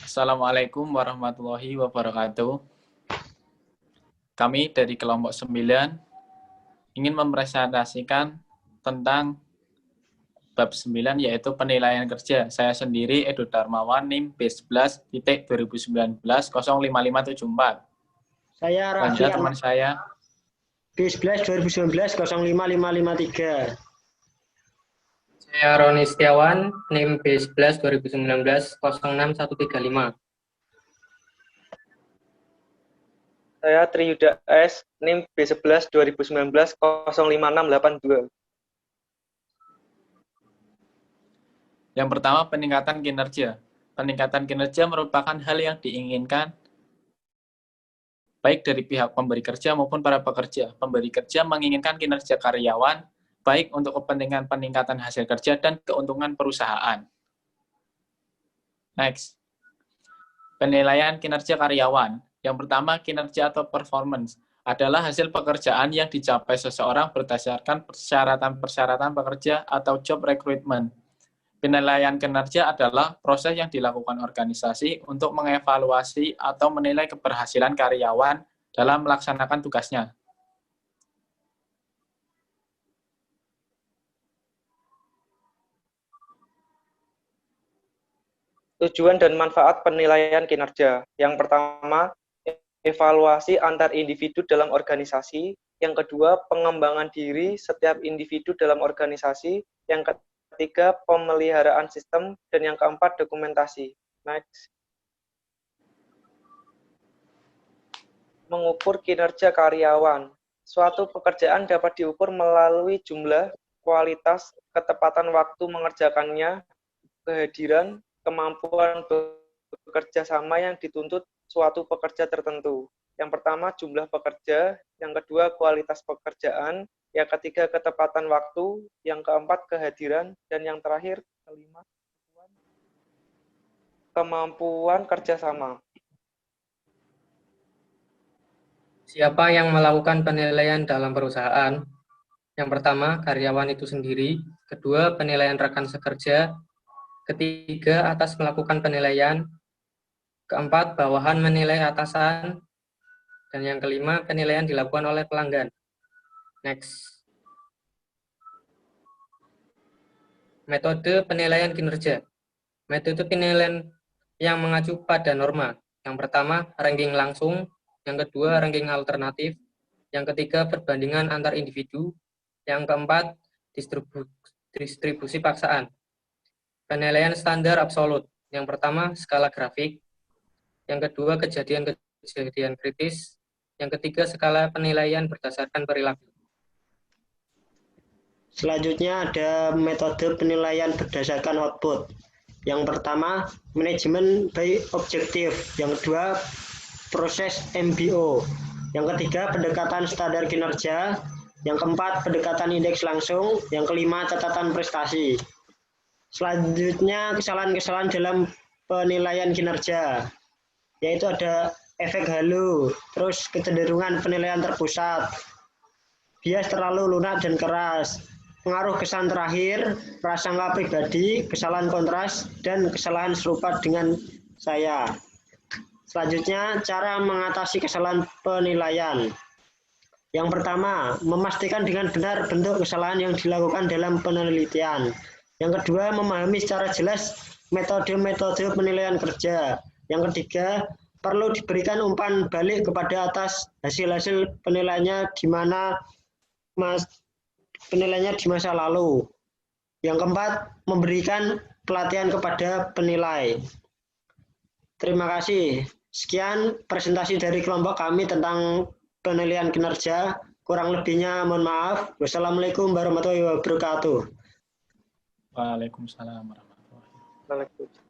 Assalamualaikum warahmatullahi wabarakatuh. Kami dari kelompok 9 ingin mempresentasikan tentang bab 9 yaitu penilaian kerja. Saya sendiri Edo Darmawan NIM B11.2019 05574. Saya Banda Raffi teman saya B11 2019 05553. Saya Roni Setiawan, NIM B11 2019 06135. Saya Triyuda S, NIM B11 2019 05682. yang pertama peningkatan kinerja. Peningkatan kinerja merupakan hal yang diinginkan baik dari pihak pemberi kerja maupun para pekerja. Pemberi kerja menginginkan kinerja karyawan baik untuk kepentingan peningkatan hasil kerja dan keuntungan perusahaan. Next. Penilaian kinerja karyawan. Yang pertama, kinerja atau performance adalah hasil pekerjaan yang dicapai seseorang berdasarkan persyaratan-persyaratan pekerja atau job recruitment. Penilaian kinerja adalah proses yang dilakukan organisasi untuk mengevaluasi atau menilai keberhasilan karyawan dalam melaksanakan tugasnya. Tujuan dan manfaat penilaian kinerja. Yang pertama, evaluasi antar individu dalam organisasi. Yang kedua, pengembangan diri setiap individu dalam organisasi. Yang ketiga, pemeliharaan sistem. Dan yang keempat, dokumentasi. Next. Mengukur kinerja karyawan. Suatu pekerjaan dapat diukur melalui jumlah, kualitas, ketepatan waktu mengerjakannya, kehadiran, kemampuan bekerja sama yang dituntut suatu pekerja tertentu. Yang pertama, jumlah pekerja. Yang kedua, kualitas pekerjaan. Yang ketiga, ketepatan waktu. Yang keempat, kehadiran. Dan yang terakhir, kelima, kemampuan kerjasama. Siapa yang melakukan penilaian dalam perusahaan? Yang pertama, karyawan itu sendiri. Kedua, penilaian rekan sekerja. Ketiga, atas melakukan penilaian. Keempat, bawahan menilai atasan. Dan yang kelima, penilaian dilakukan oleh pelanggan. Next. Metode penilaian kinerja. Metode penilaian yang mengacu pada norma. Yang pertama, ranking langsung. Yang kedua, ranking alternatif. Yang ketiga, perbandingan antar individu. Yang keempat, distribusi paksaan. Penilaian standar absolut. Yang pertama, skala grafik. Yang kedua, kejadian-kejadian kritis. Yang ketiga, skala penilaian berdasarkan perilaku. Selanjutnya ada metode penilaian berdasarkan output. Yang pertama, manajemen by objektif. Yang kedua, proses MBO. Yang ketiga, pendekatan standar kinerja. Yang keempat, pendekatan indeks langsung. Yang kelima, catatan prestasi. Selanjutnya, kesalahan-kesalahan dalam penilaian kinerja, yaitu ada efek halo, terus kecenderungan penilaian terpusat, bias terlalu lunak dan keras, pengaruh kesan terakhir, prasangka pribadi, kesalahan kontras, dan kesalahan serupa dengan saya. Selanjutnya, cara mengatasi kesalahan penilaian. Yang pertama, memastikan dengan benar bentuk kesalahan yang dilakukan dalam penelitian. Yang kedua, memahami secara jelas metode-metode penilaian kerja. Yang ketiga, perlu diberikan umpan balik kepada atas hasil-hasil penilaiannya penilaiannya di masa lalu. Yang keempat, memberikan pelatihan kepada penilai. Terima kasih. Sekian presentasi dari kelompok kami tentang penilaian kinerja. Kurang lebihnya mohon maaf. Wassalamualaikum warahmatullahi wabarakatuh. Waalaikumsalam warahmatullahi wabarakatuh. Waalaikumsalam.